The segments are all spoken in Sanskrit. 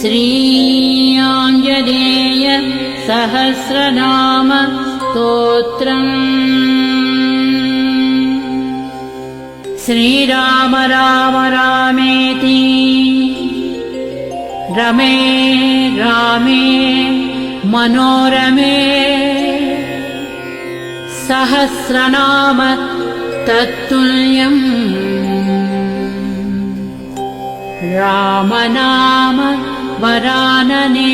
श्री आञ्जनेय सहस्रनाम स्तोत्रम्। श्रीराम राम रामेति रमे रामे मनोरमे सहस्रनाम तत्तुल्यम् रामनाम वरानने।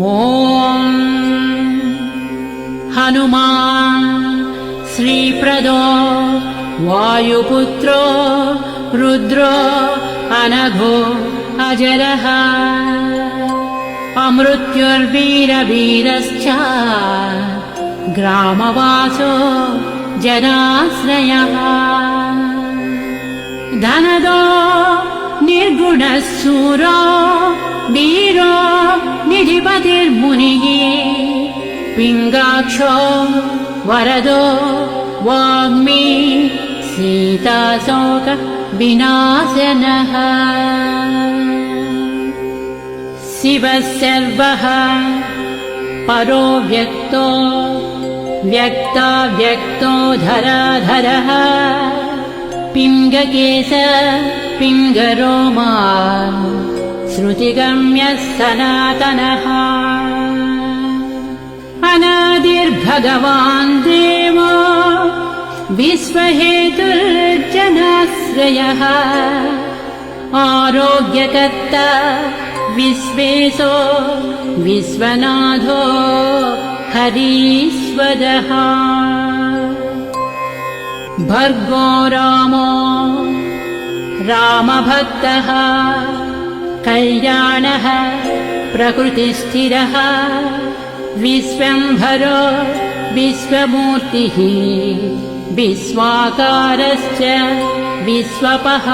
ॐ हनुमान् श्रीप्रदो वायुपुत्रो रुद्रो अनघो अजरः अमृत्युर्वीरवीरश्च ग्रामवासो जनाश्रयः धनदो निर्गुणः शूरो वीरो निधिपतिर्मुनिः पिङ्गाक्षो वरदो वाग्मी सीताशोक विनाशनः शिवः सर्वः परो व्यक्तो व्यक्ताव्यक्तो धराधरः पिङ्गकेश पिङ्गरोमा श्रुतिगम्यः सनातनः अनादिर्भगवान् देवो विश्वहेतुर्जनाश्रयः आरोग्यकर्ता विश्वेशो विश्वनाथो हरीश्वरः भर्गो रामो रामभक्तः कल्याणः प्रकृतिस्थिरः विश्वम्भरो विश्वमूर्तिः विश्वाकारश्च विश्वपः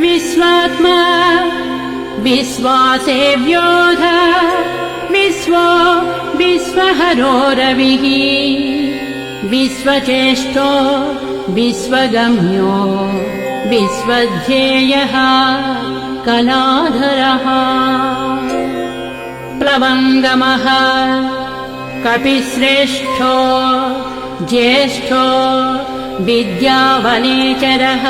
विश्वात्मा विश्वासेव्योऽध विश्वो विश्वहरो रविः विश्वचेष्टो विश्वगम्यो विश्वध्येयः कलाधरः प्लवङ्गमः कपिश्रेष्ठो ज्येष्ठो विद्यावनेचरः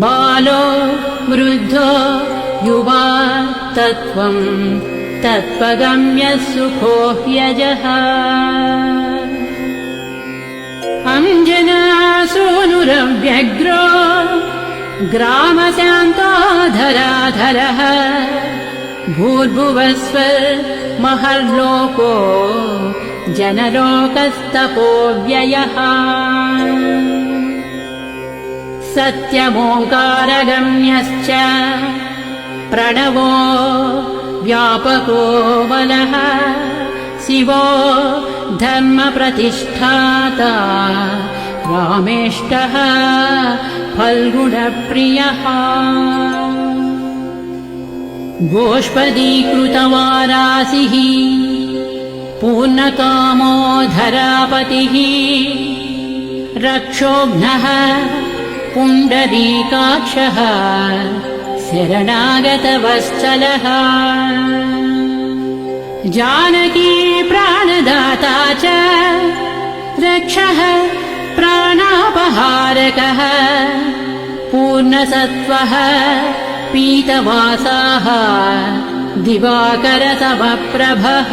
बालो वृद्धो युवा तत्त्वं तत्त्वगम्यः सुखो ह्यजः अञ्जनासूनुरव्यग्रो ग्रामशान्तो धराधरः भूर्भुवस्वर्महर्लोको जनलोकस्तपोव्ययः सत्यमोङ्कारगम्यश्च प्रणवो व्यापको बलः शिवो धर्मप्रतिष्ठाता रामेष्टः फल्गुणप्रियः गोष्पदीकृतवारासिः पूर्णकामो धरापतिः रक्षोघ्नः पुण्डरीकाक्षः शरणागतवत्सलः जानकी प्राणदाता च रक्षः प्राणापहारकः पूर्णसत्त्वः पीतवासाः दिवाकरसमप्रभः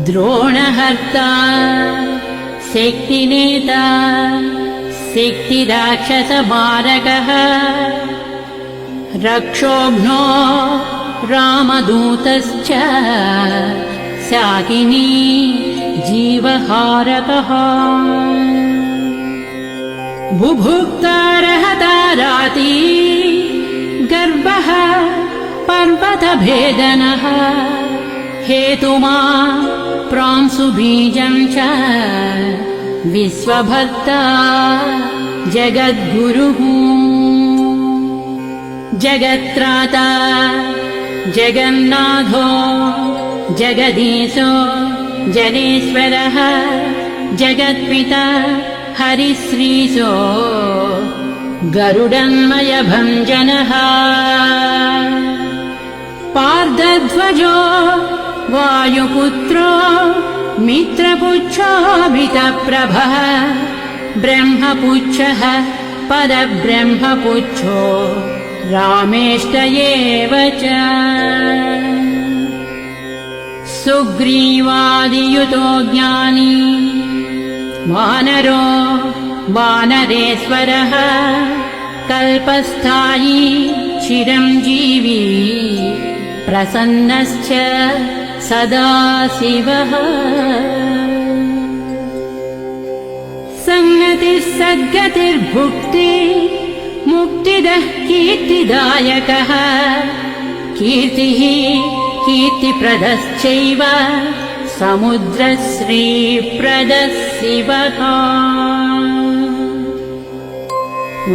द्रोणहर्ता शक्तिनेता शक्तिराक्षसमारकः रक्षोघ्नो रामदूतश्च शाकिनी जीवहारकः बुभुक्तारहताराती गर्भः पर्वतभेदनः हेतुमा प्रांशुबीजं च विश्वभर्ता जगद्गुरुः जगत्राता जगन्नाथो जगदीशो जनेश्वरः जगत्पिता हरिश्रीशो गरुडन्मयभञ्जनः पार्धध्वजो वायुपुत्रो मित्रपुच्छोऽभितप्रभः ब्रह्मपुच्छः परब्रह्मपुच्छो रामेष्ट एव च सुग्रीवादियुतो ज्ञानी वानरो वानरेश्वरः कल्पस्थायी चिरञ्जीवी प्रसन्नश्च सदा शिवः सन्नतिः सद्गतिर्भुक्ति मुक्तिदः कीर्तिदायकः कीर्तिः कीर्तिप्रदश्चैव समुद्रश्रीप्रदः शिवः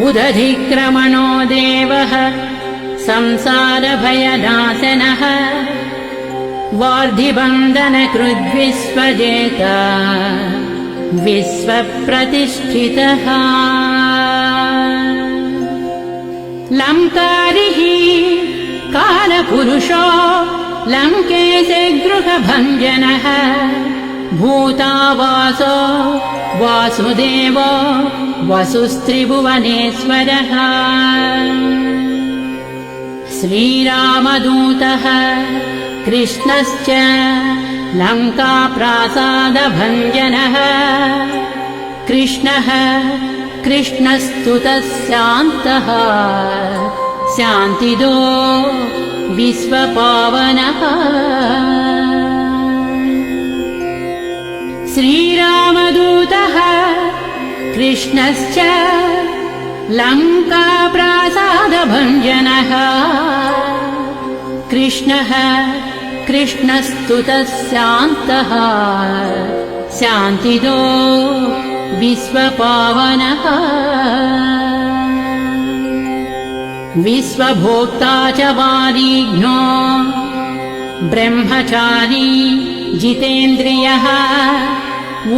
उदधिक्रमणो देवः संसारभयनाशनः वार्धिबन्धनकृद्विश्वजेता विश्वप्रतिष्ठितः लङ्कारिः कालपुरुषो लङ्केशे गृहभञ्जनः भूतावासो वासुदेवो वसुस्त्रिभुवनेश्वरः श्रीरामदूतः कृष्णश्च लङ्काप्रासादभञ्जनः कृष्णः कृष्णस्तुतः शान्तः शान्तिदो विश्वपावनः श्रीरामदूतः कृष्णश्च लङ्काप्रासादभञ्जनः कृष्णः कृष्णस्तुतः शान्तः शान्तिदो विश्वपावनः विश्वभोक्ता च वारिघ्नो ब्रह्मचारी जितेन्द्रियः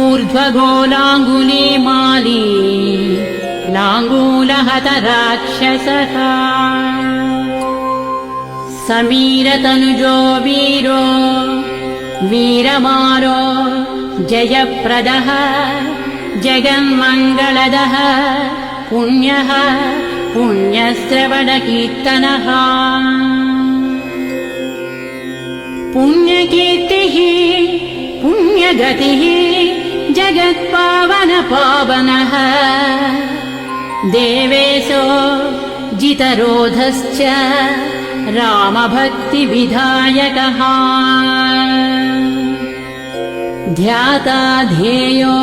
ऊर्ध्वगोलाङ्गुली माली लाङ्गूलहतराक्षसः समीरतनुजो वीरो वीरमारो जयप्रदः जगन्मङ्गलदः पुण्यः पुण्यश्रवणकीर्तनः पुण्यकीर्तिः पुण्यगतिः जगत्पावनपावनः देवेशो जितरोधश्च रामभक्तिविधायकः ध्याता ध्येयो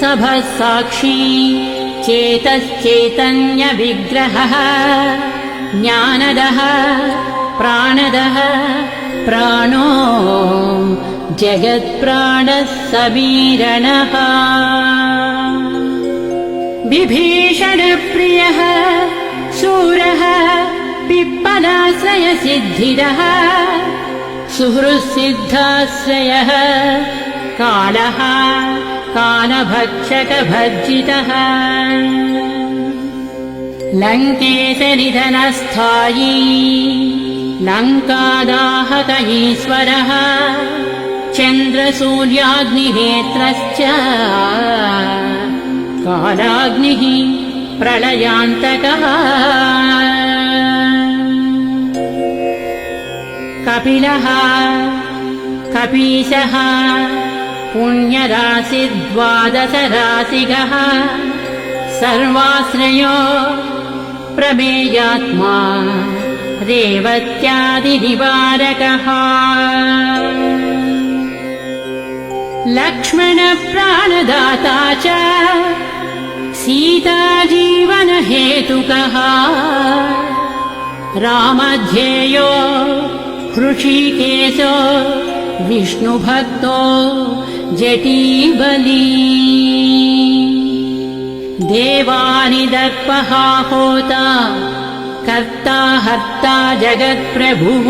सभः साक्षी चेतश्चैतन्यविग्रहः ज्ञानदः प्राणदः प्राणो जगत्प्राणः समीरणः विभीषणप्रियः शूरः पिप्पलाश्रयसिद्धिरः सुहृत्सिद्धाश्रयः कालः कालभक्षकभर्जितः लङ्केशनिधनस्थायी लङ्कादाहक ईश्वरः चन्द्रसूर्याग्निनेत्रश्च कालाग्निः प्रलयान्तकः कपिलः कपीशः पुण्यराशिद्वादशराशिगः सर्वाश्रयो प्रमेयात्मा रेवत्यादिनिवारकः लक्ष्मणप्राणदाता च सीताजीवनहेतुकः रामध्येयो हृषीकेशो विष्णुभक्तो जटीबली देवानिदर्पः होता कर्ता हर्ता जगत्प्रभुः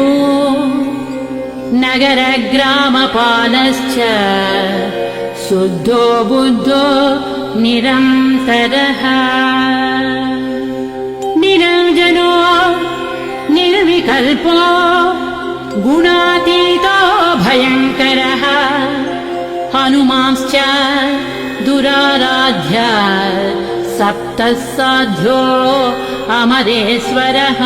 नगरग्रामपालश्च शुद्धो बुद्धो निरन्तरः निरञ्जनो निर्विकल्पो गुणातीतो भयङ्करः हनुमांश्च दुराराध्य सप्तः साध्यो अमरेश्वरः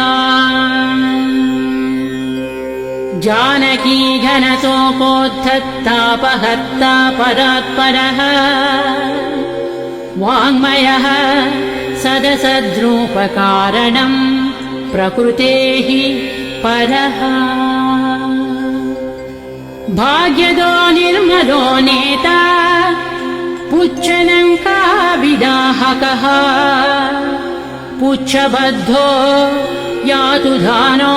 जानकी घनसोपोद्धतापहर्ता परात्परः वाङ्मयः सदसद्रूपकारणम् प्रकृतेः परः भाग्यदो निर्मलो नेता पुच्छलङ्काविदाहकः पुच्छबद्धो यातु दानो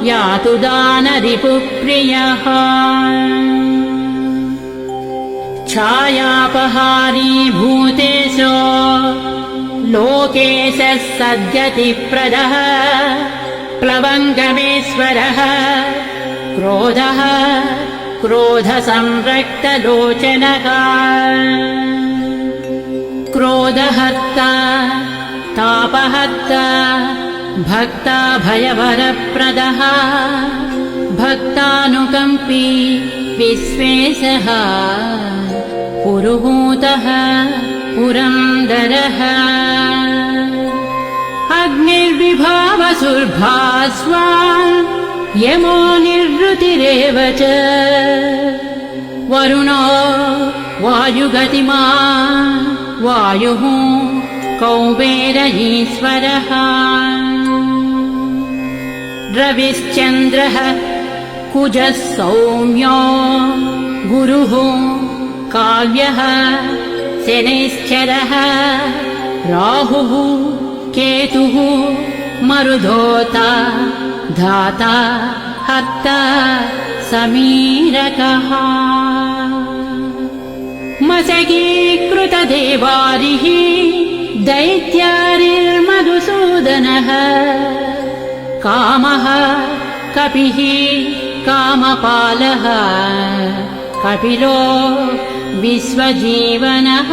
यातु दानरिपुप्रियः छायापहारी भूतेशो लोकेशः सद्गतिप्रदः प्लवङ्गमेश्वरः क्रोधः क्रोधसंरक्तलोचनः क्रोधहर्ता तापहर्ता भक्ता भयवरप्रदः भक्तानुकम्पी विश्वेशः पुरुहूतः पुरन्दरः अग्निर्विभावसुर्भास्वान् यमो निर्वृतिरेव च वरुणो वायुगतिमान् वायुः कौबेरईश्वरः रविश्चन्द्रः कुजः सौम्यो गुरुः काव्यः शनैश्चरः राहुः केतुः मरुधोता धाता हर्ता समीरकः मशकीकृतदेवारिः दैत्यारिर्मधुसूदनः कामः कपिः कामपालः कपिलो विश्वजीवनः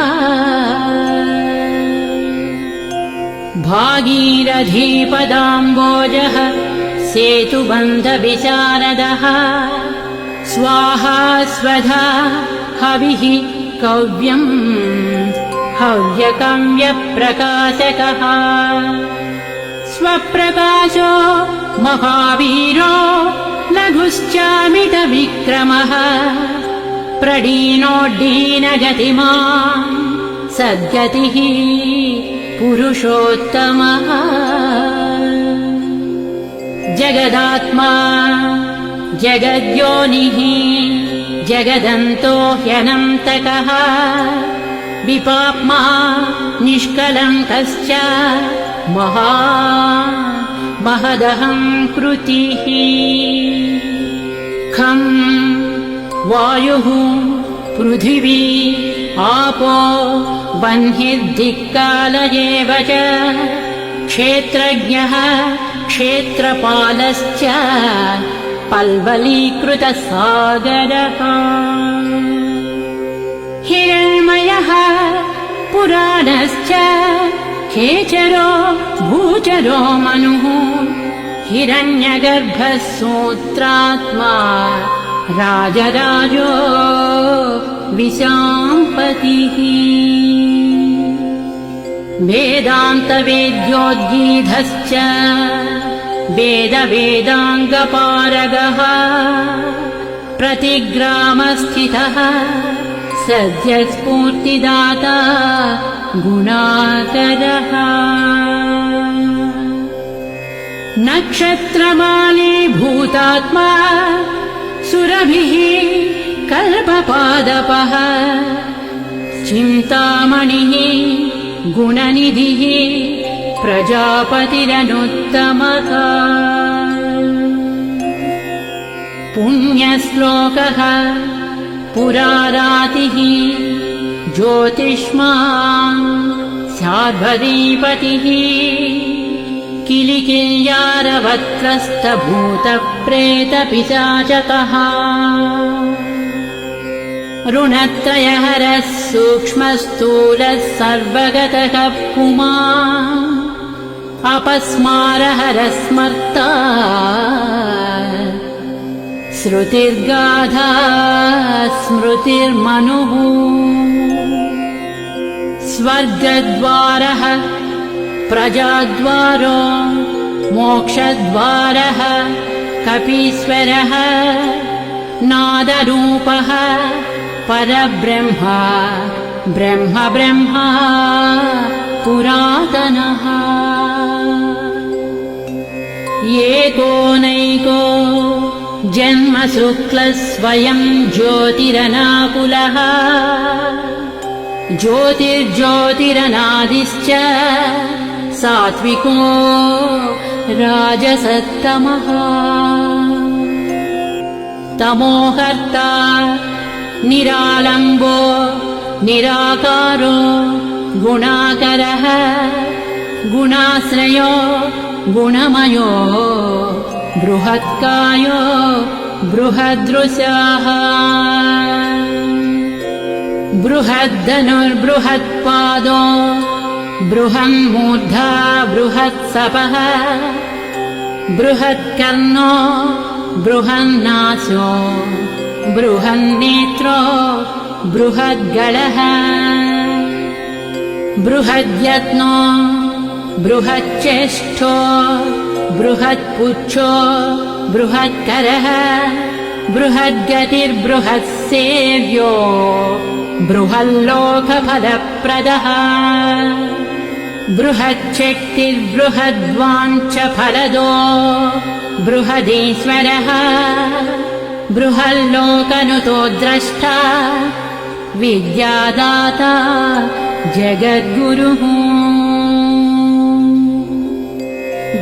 भागीरथीपदाम्बोजः सेतुबन्धविशारदः स्वाहा स्वधा हविः कव्यम् हव्यकव्यप्रकाशकः स्वप्रकाशो महावीरो लघुश्चामितविक्रमः प्रडीनोड्डीनगतिमान् सद्गतिः पुरुषोत्तमः जगदात्मा जगद्योनिः जगदन्तो ह्यनन्तकः विपाप्मा निष्कलङ्कश्च महदहं कृतिः खं वायुः पृथिवी आपो बह्निर्दिक्काल एव च क्षेत्रज्ञः क्षेत्रपालश्च पल्वलीकृतसागरः हिरण्मयः पुराणश्च खेचरो भूचरो मनुः हिरण्यगर्भः सूत्रात्मा राजराजो विशाम्पतिः वेदान्तवेद्योद्गीधश्च वेदवेदाङ्गपारगः प्रतिग्रामस्थितः सद्यस्फूर्तिदाता गुणाकरः नक्षत्रमाली भूतात्मा सुरभिः कल्पपादपः चिन्तामणिः गुणनिधिः प्रजापतिरनुत्तमः पुण्यश्लोकः पुरारातिः ज्योतिष्मान् सार्वरीपतिः किलिकिल्यारवत्रस्तभूतप्रेतपिशाचकः ऋणत्रयहरः सूक्ष्मस्थूलः सर्वगतः पुमान् अपस्मारहरः स्मर्ता श्रुतिर्गाधा स्मृतिर्मनुः स्वर्गद्वारः प्रजाद्वारो मोक्षद्वारः कपीश्वरः नादरूपः परब्रह्म ब्रह्म ब्रह्मा पुरातनः एकोनैको जन्मशुक्लः स्वयं ज्योतिरनाकुलः ज्योतिर्ज्योतिरनादिश्च सात्विको राजसत्तमः तमोहर्ता निरालम्बो निराकारो गुणाकरः गुणाश्रयो गुणमयो बृहत्कायो बृहदृशः बृहद्धनुर्बृहत्पादो बृहन्मूर्धा बृहत्सपः बृहत्कर्णो बृहन्नासो बृहन्नेत्रो बृहद्गळः बृहद्यत्नो बृहच्चेष्टो बृहत्पुच्छो बृहत्करः बृहद्गतिर्बृहत्सेव्यो बृहल्लोकफलप्रदः बृहच्छक्तिर्बृहद्वाञ्छफलदो बृहदीश्वरः बृहल्लोकनुतो द्रष्टा विद्यादाता जगद्गुरुः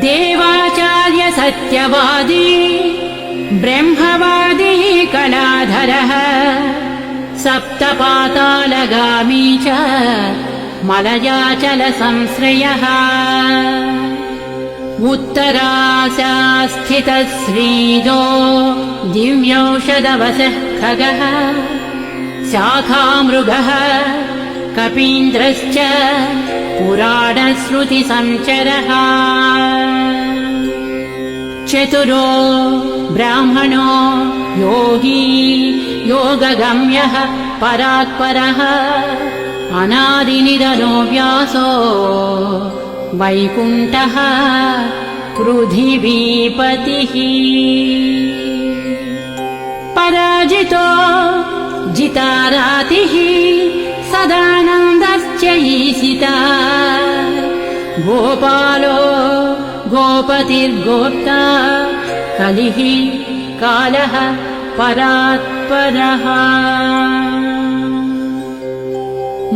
देवाचार्य सत्यवादी ब्रह्मवादी कलाधरः सप्तपातालगामी च मलयाचलसंश्रयः उत्तराशास्थितः श्रीदो दिव्यौषधवशः खगः शाखामृगः कपीन्द्रश्च पुराणश्रुतिसञ्चरः चतुरो ब्राह्मणो योगी योगगम्यः परात्परः अनादिनिधनो व्यासो वैकुण्ठः पृथिवीपतिः पराजितो जितारातिः सदानन्दश्च ईशिता गोपालो गोपतिर्गोप्ता कलिः कालः परात्परः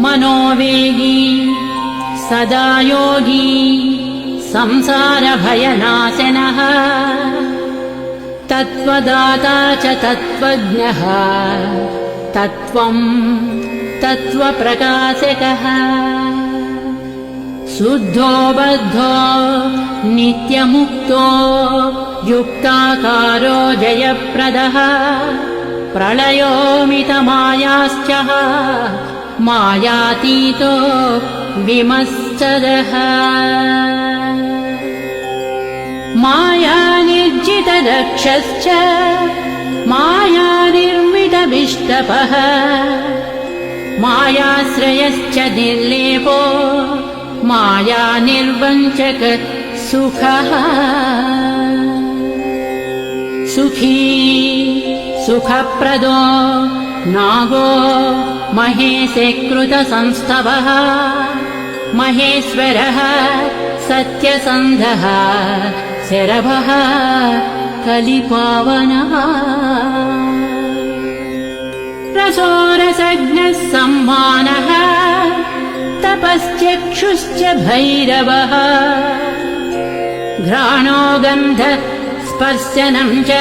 मनोवेगी सदा योगी संसारभयनाशनः तत्त्वदाता च तत्त्वज्ञः तत्त्वं तत्त्वप्रकाशकः शुद्धो बद्धो नित्यमुक्तो युक्ताकारो जयप्रदः प्रलयोमितमायाश्च मायातीतो विमश्चरः मायानिर्जितदक्षश्च मायानिर्मितविष्टपः मायाश्रयश्च निर्लेपो मायानिर्वञ्चक सुखः सुखी सुखप्रदो नागो महेशकृतसंस्तवः महेश्वरः सत्यसन्धः शरभः कलिपावनः रसोरसज्ञः सम्मानः तपश्चक्षुश्च भैरवः घ्राणो गन्ध स्पर्शनं च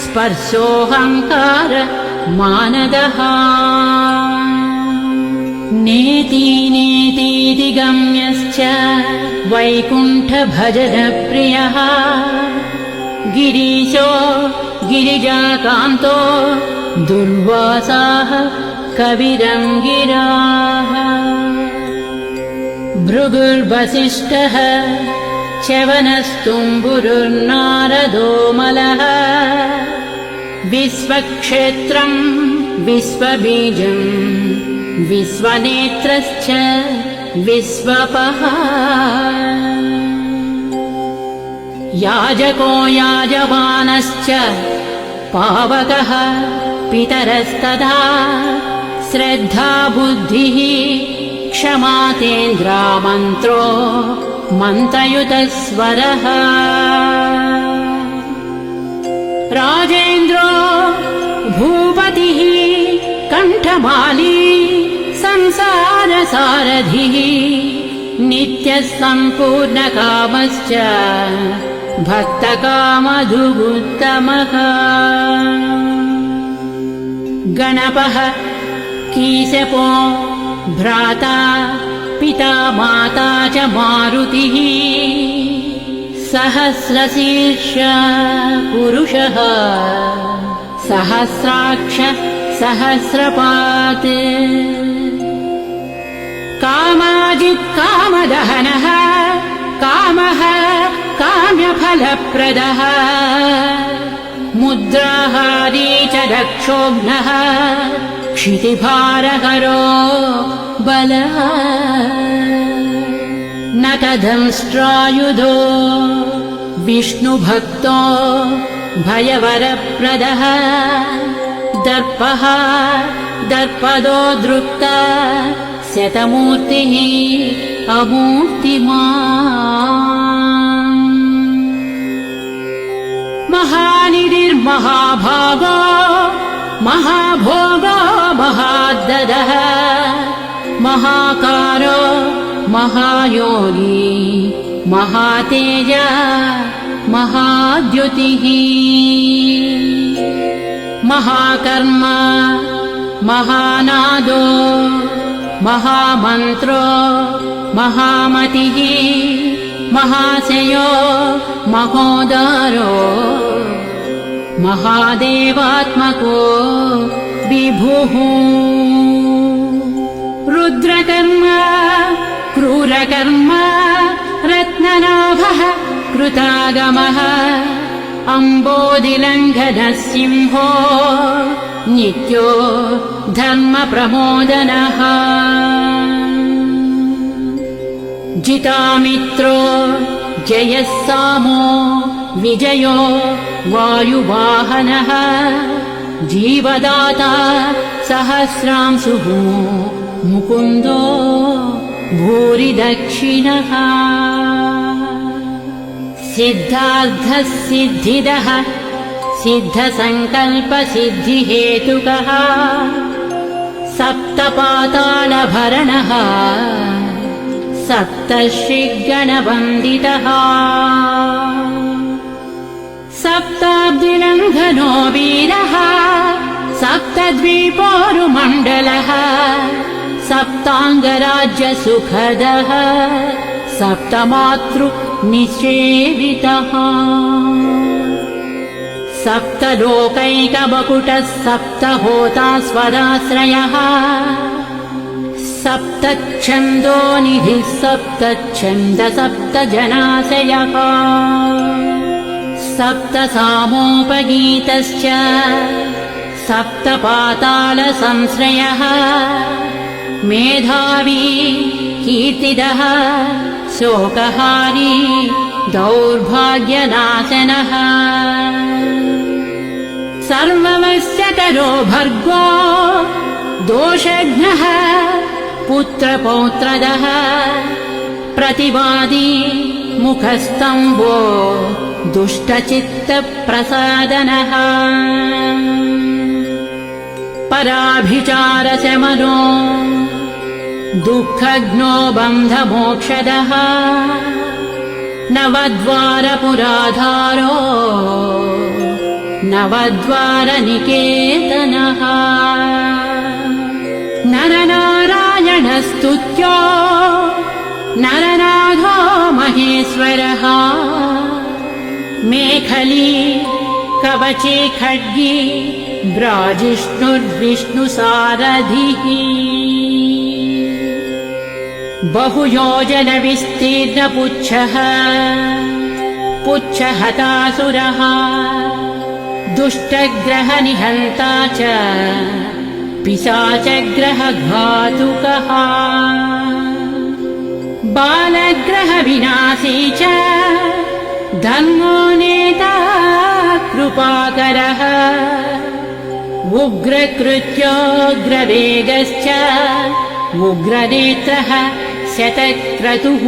स्पर्शोऽहङ्कार मानदः नेति नेतीति गम्यश्च वैकुण्ठभजनप्रियः गिरीशो गिरिजाकान्तो दुर्वासाः कविरङ्गिराः भृगुर्वसिष्ठः च्यवनस्तुम्बुरुर्नारदो मलः विश्वक्षेत्रम् विश्वबीजम् विश्वनेत्रश्च विश्वपः याजको याजमानश्च पावकः पितरस्तथा श्रद्धा बुद्धिः क्षमा तेन्द्रा मन्त्रो मन्त्रयुतस्वरः राजेन्द्रो भूपतिः कण्ठमाली संसारसारथिः नित्यः सम्पूर्णकामश्च भक्तकामधुगुत्तमः गणपः कीशपो भ्राता पिता माता च मारुतिः सहस्रशीर्ष पुरुषः सहस्राक्ष सहस्रपात् कामाजित् कामदहनः कामः काम्यफलप्रदः मुद्राहारी च दक्षोघ्नः क्षितिभारहरो बलः नखदंष्ट्रायुधो विष्णुभक्तो भयवरप्रदः दर्पः दर्पदो दृक्ता शतमूर्तिः अमूर्तिमान् महानिधिर्महाभागो महाभोगो महाददः महाकारो महायोगी महातेज महाद्युतिः महाकर्म महानादो महामन्त्रो महामतिः महाशयो महोदारो महादेवात्मको विभुः रुद्रकर्म क्रूरकर्म रत्ननाभः कृतागमः अम्बोधिलङ्घनः सिंहो नित्यो धर्मप्रमोदनः जितामित्रो जयः सामो विजयो वायुवाहनः जीवदाता सहस्रांशुः मुकुन्दो भूरिदक्षिणः सिद्धार्थः सिद्धिदः सिद्धसङ्कल्पसिद्धिहेतुकः सप्तपातालभरणः सप्तर्षिगणवन्दितः सप्ताब्दिलङ्घनो वीरः सप्तद्वीपोरुमण्डलः सप्ताङ्गराज्यसुखदः सप्तमातृनिषेवितः सप्तलोकैकवकुटः सप्तहोता स्वराश्रयः सप्तच्छन्दोनिधिः सप्तच्छन्द सप्तजनाशयः सप्तसामोपगीतश्च सप्तपातालसंश्रयः मेधावी कीर्तिदः शोकहारी दौर्भाग्यनाशनः सर्ववश्यकरो भर्गो दोषघ्नः पुत्रपौत्रदः प्रतिवादी मुखस्तम्भो दुष्टचित्तप्रसादनः पराभिचारशमनो दुःखघ्नो बन्धमोक्षदः नवद्वारपुराधारो नवद्वारनिकेतनः नरनारायण गणस्तुत्यो नरनाथो महेश्वरः मेखली कवचे खड्गी ब्राजिष्णुर्विष्णुसारथिः बहुयोजनविस्तीर्णपुच्छः पुच्छहतासुरः दुष्टग्रहनिहन्ता च पिशाचग्रहघातुकः बालग्रहविनाशी च धर्मो नेता कृपाकरः उग्रकृत्योग्रवेगश्च उग्रनेत्रः शतक्रतुः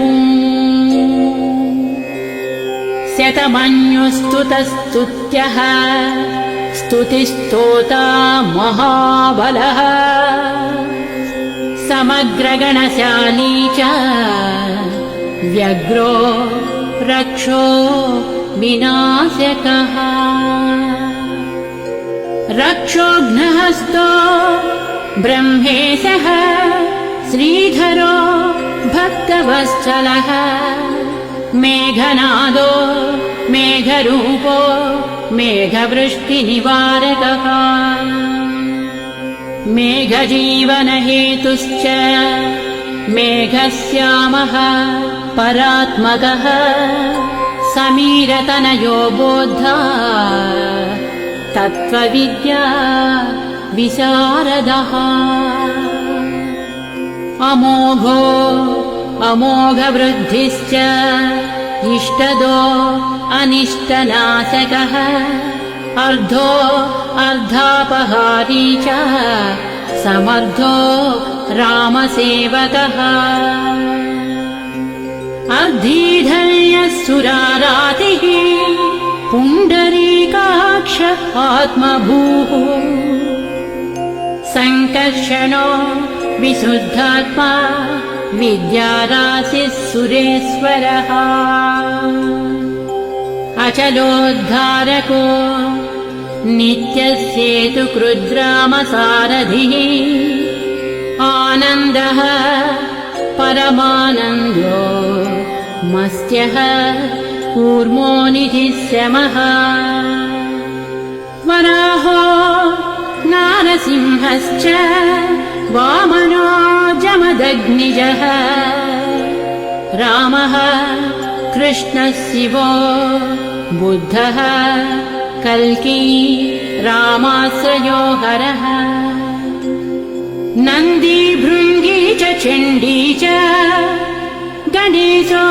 शतमन्युस्तुतस्तुत्यः स्तुतिस्तोता महाबलः समग्रगणशाली च व्यग्रो रक्षो विनाशकः रक्षोघ्नहस्तो ब्रह्मेशः श्रीधरो भक्तवत्सलः मेघनादो मेघरूपो मेघवृष्टिनिवारकः मेघजीवनहेतुश्च मेघश्यामः परात्मकः समीरतनयो बोद्धा तत्त्वविद्या विशारदः अमोघो अमोघवृद्धिश्च इष्टदो अनिष्टनाशकः अर्धो अर्धापहारी च समर्थो रामसेवकः अर्धीधर्यसुरारातिः पुण्डरीकाक्ष आत्मभूः संकर्षणो विशुद्धात्मा विद्याराशिः सुरेश्वरः अचलोद्धारको नित्यस्येतुकृद्रामसारथिः आनन्दः परमानन्दो मस्त्यः कूर्मो निधिशमः वराहो नारसिंहश्च वामनो जमदग्निजः रामः कृष्णः शिवो बुद्धः कल्की रामाश्रयो हरः नन्दी भृङ्गी च चण्डी च गणेशो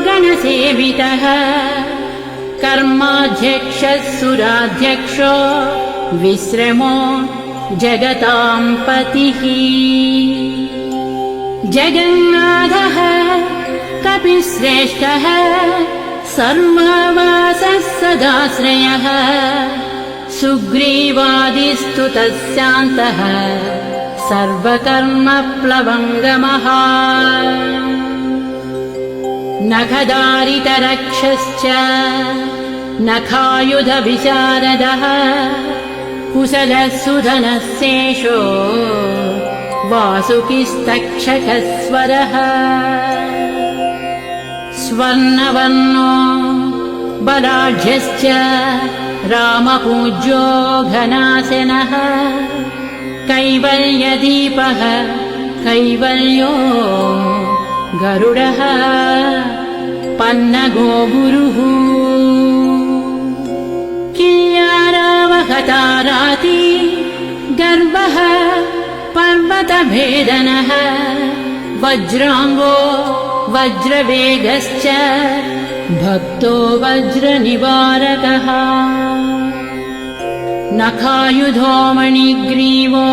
गणसेवितः कर्माध्यक्षः सुराध्यक्षो विश्रमो जगतां पतिः जगन्नाथः कपिश्रेष्ठः सर्ववासः सदाश्रयः सुग्रीवादिस्तुतः शान्तः सर्वकर्मप्लवङ्गमः नखदारितरक्षश्च नखायुधविशारदः कुशलः सुधनः शेषो वासुकिस्तक्षकस्वरः स्वर्णवर्णो बलाढ्यश्च रामपूज्यो घनाशनः कैवल्यदीपः कैवल्यो गरुडः पन्नगो गुरुः किल्यारावहताराति गर्वः पर्वतभेदनः वज्राङ्गो वज्रवेगश्च भक्तो वज्रनिवारकः नखायुधो मणिग्रीवो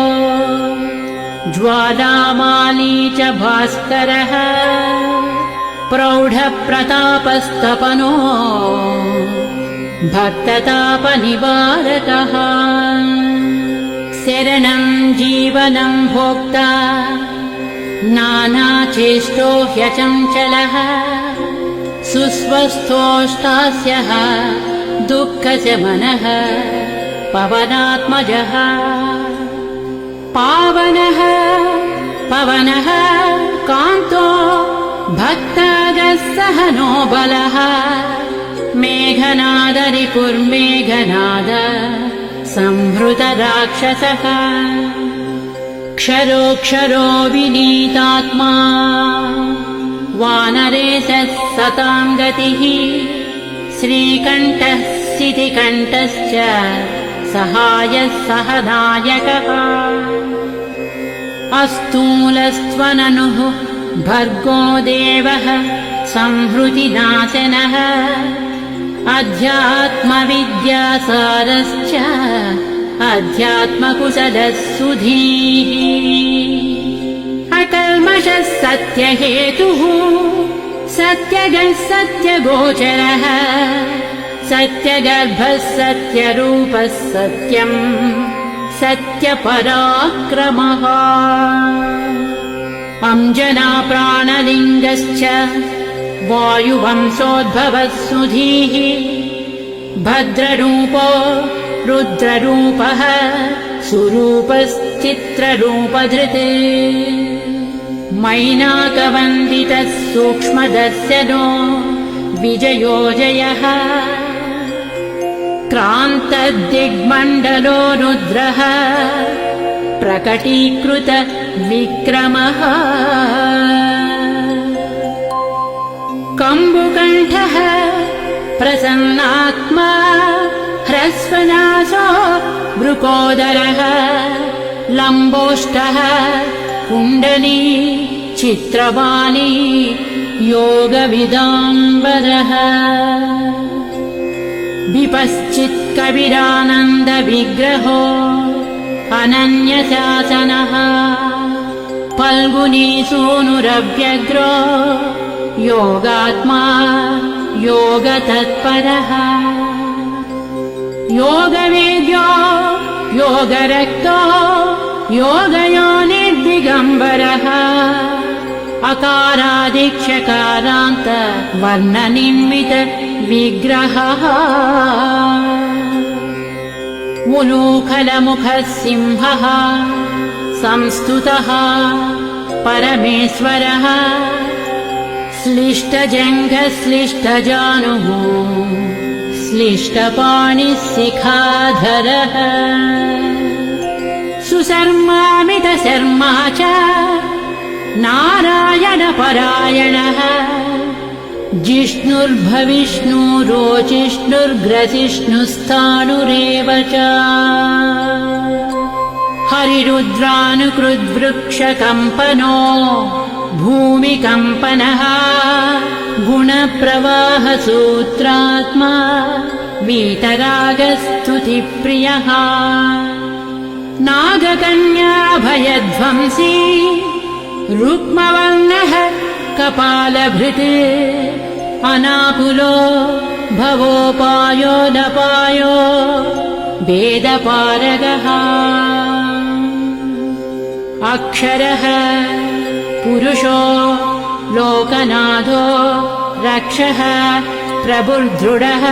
ज्वालामाली च भास्करः प्रौढप्रतापस्तपनो भक्ततापनिवारकः शरणं जीवनं भोक्ता नानाचेष्टो ह्यचञ्चलः सुस्वस्थोष्टास्यः दुःखशमनः पवनात्मजः पावनः पवनः कान्तो भक्तागः सहनो बलः मेघनादरिपुर्मेघनाद संहृतराक्षसः क्षरोक्षरो विनीतात्मा वानरेशः सतां गतिः श्रीकण्ठः सितिकण्ठश्च सहायः सहनायकः अस्तूलस्त्वननुः भर्गो देवः संहृतिनाशनः अध्यात्मविद्यासारश्च अध्यात्मकुशलः सुधीः अकल्मषः सत्यहेतुः सत्यगः सत्यगोचरः सत्यगर्भः सत्यरूपः सत्यम् सत्यपराक्रमः अंजना प्राणलिङ्गश्च वायुवंशोद्भवः सुधीः भद्ररूपो रुद्ररूपः सुरूपश्चित्ररूपधृत् मैनाकवन्दितः सूक्ष्मदर्शनो विजयो जयः क्रान्तदिग्मण्डलो रुद्रः प्रकटीकृत विक्रमः कम्बुकण्ठः प्रसन्नात्मा ह्रस्वनासो वृकोदरः लम्बोष्टः कुण्डली चित्रवाणी योगविदाम्बरः विपश्चित्कविरानन्दविग्रहो अनन्यशासनः फल्गुनीसूनुरव्यग्रो योगात्मा योगतत्परः योगवेद्यो योगरक्तो योगयोनिर्दिगम्बरः अकारादिक्षकारान्त वर्णनिर्मित विग्रहः उलूखलमुखः सिंहः संस्तुतः परमेश्वरः श्लिष्टजङ्घः श्लिष्टजानुः श्लिष्टपाणिः शिखाधरः सुशर्मामितशर्मा च नारायणपरायणः जिष्णुर्भविष्णुरोचिष्णुर्ग्रसिष्णुस्थाणुरेव च हरिरुद्रानुकृद्वृक्षकम्पनो भूमिकम्पनः गुणप्रवाहसूत्रात्मा वीतरागस्तुतिप्रियः नागकन्याभयध्वंसी रुक्मवर्णः कपालभृत् अनाकुलो भवोपायोऽनपायो वेदपारगः अक्षरः पुरुषो लोकनाथो रक्षः प्रभुर्दृढः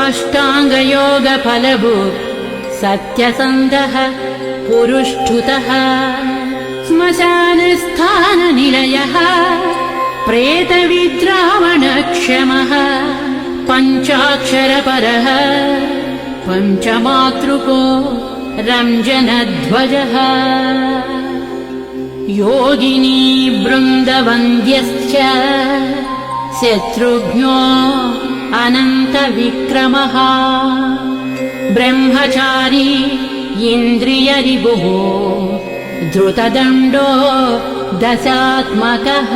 अष्टाङ्गयोगफलभुक् सत्यसन्धः पुरुष्ठुतः श्मशानस्थाननिलयः प्रेतविद्रावणक्षमः पञ्चाक्षरपरः पञ्चमातृको रञ्जनध्वजः योगिनी बृन्दवन्द्यश्च शत्रुघ्नो अनन्तविक्रमः ब्रह्मचारी इन्द्रियरिपुः धृतदण्डो दशात्मकः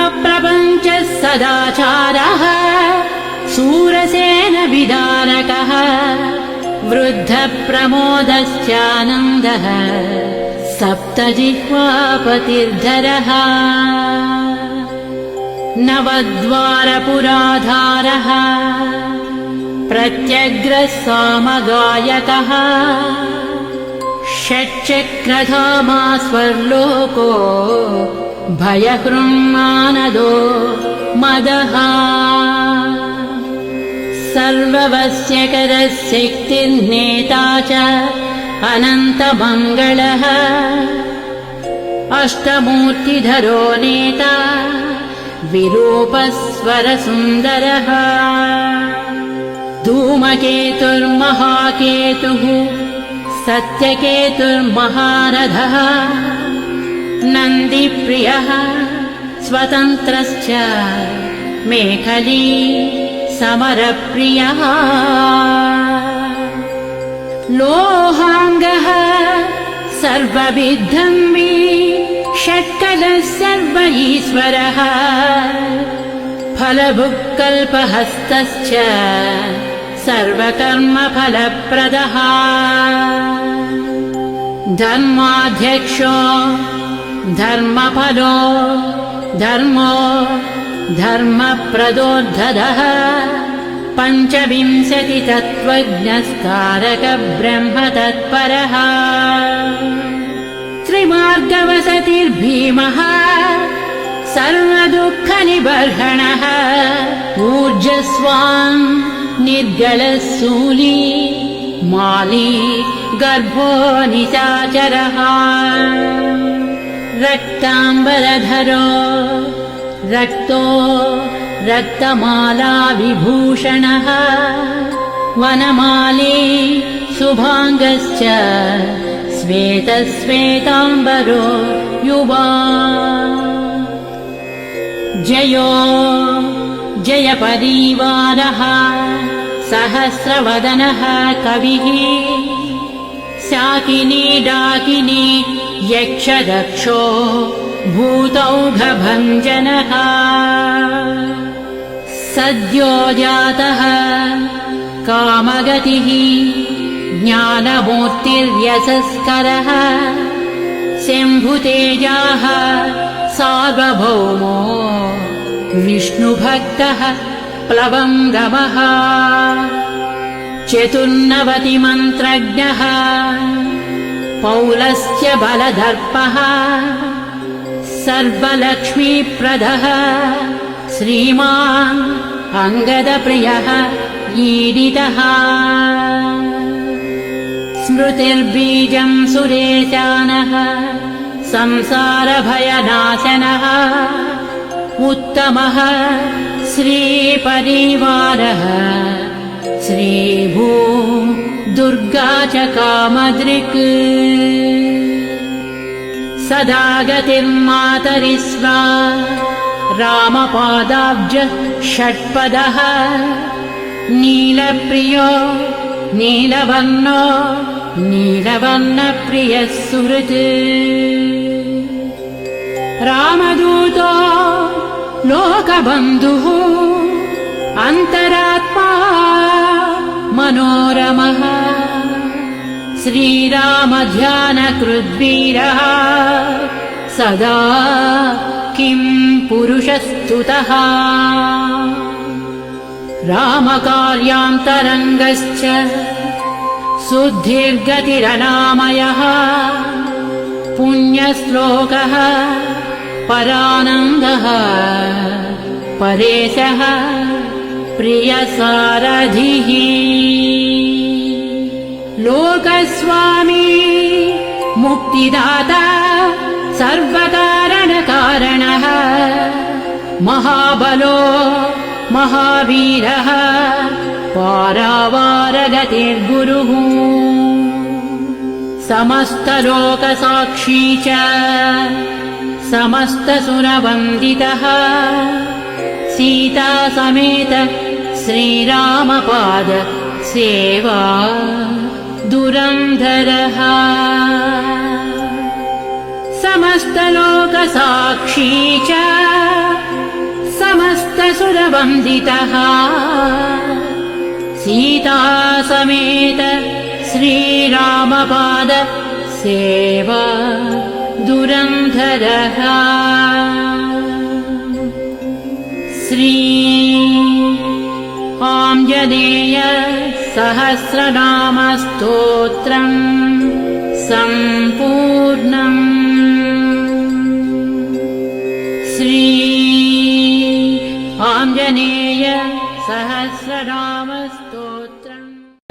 अप्रपञ्चः सदाचारः शूरसेनविदारकः वृद्धप्रमोदश्चानन्दः सप्तजिह्वापतिर्धरः नवद्वारपुराधारः प्रत्यग्रः सामगायकः षट्चक्रधामा स्वर्लोको भयहृन्मानदो मदः सर्ववश्यकरः शक्तिर्नेता च अनन्तमङ्गलः अष्टमूर्तिधरो नेता विरूपस्वरसुन्दरः धूमकेतुर्महाकेतुः सत्यकेतुर्महारथः नन्दिप्रियः स्वतन्त्रश्च मेखली समरप्रियः लोहाङ्गः सर्वविद्धम्बी षट्कलः सर्व ईश्वरः फलभुक्कल्पहस्तश्च सर्वकर्मफलप्रदः धर्माध्यक्षो धर्मफलो धर्मो धर्मप्रदोद्धतः पञ्चविंशतितत्त्वज्ञस्तारकब्रह्म तत्परः त्रिमार्गवसतिर्भीमः सर्वदुःखनिबर्हणः ऊर्जस्वान् निर्गलः शूली माली गर्भो निशाचरः रक्ताम्बरधरो रक्तो रक्तमाला विभूषणः वनमाली शुभाङ्गश्च श्वेतश्वेताम्बरो युवा जयो जयपरिवारः सहस्रवदनः कविः शाकिनी डाकिनी यक्षदक्षो भूतौघभञ्जनः सद्यो जातः कामगतिः ज्ञानमूर्तिर्यशस्करः शम्भुतेजाः सार्वभौमो विष्णुभक्तः प्लवङ्गमः चतुर्नवतिमन्त्रज्ञः पौलस्य बलदर्पः सर्वलक्ष्मीप्रदः श्रीमान् अङ्गदप्रियः ईडितः स्मृतिर्बीजं सुरेशानः संसारभयनाशनः उत्तमः श्रीपरिवारः श्रीभू दुर्गा च कामदृक् सदा गतिर्मातरिस्वा रामपादाब्ज षट्पदः नीलप्रियो नीलवर्णो नीलवर्णप्रियः सुहृत् रामदूतो लोकबन्धुः अन्तरात्मा मनोरमः श्रीरामध्यानकृद्वीरः सदा किं पुरुषस्तुतः रामकार्यान्तरङ्गश्च शुद्धिर्गतिरनामयः पुण्यश्लोकः परानन्दः परेशः प्रियसारथिः लोकस्वामी मुक्तिदाता सर्वकारणकारणः महाबलो महावीरः पारावारगतिर्गुरुः समस्तलोकसाक्षी च समस्तसुरवन्दितः सीता समेत श्रीरामपाद सेवा दुरन्धरः समस्तलोकसाक्षी च समस्तसुरवन्दितः सीता समेत श्रीरामपाद सेवा दुरन्धरः श्री आञ्जनेय सहस्रनामस्तोत्रम् सम्पूर्णम्।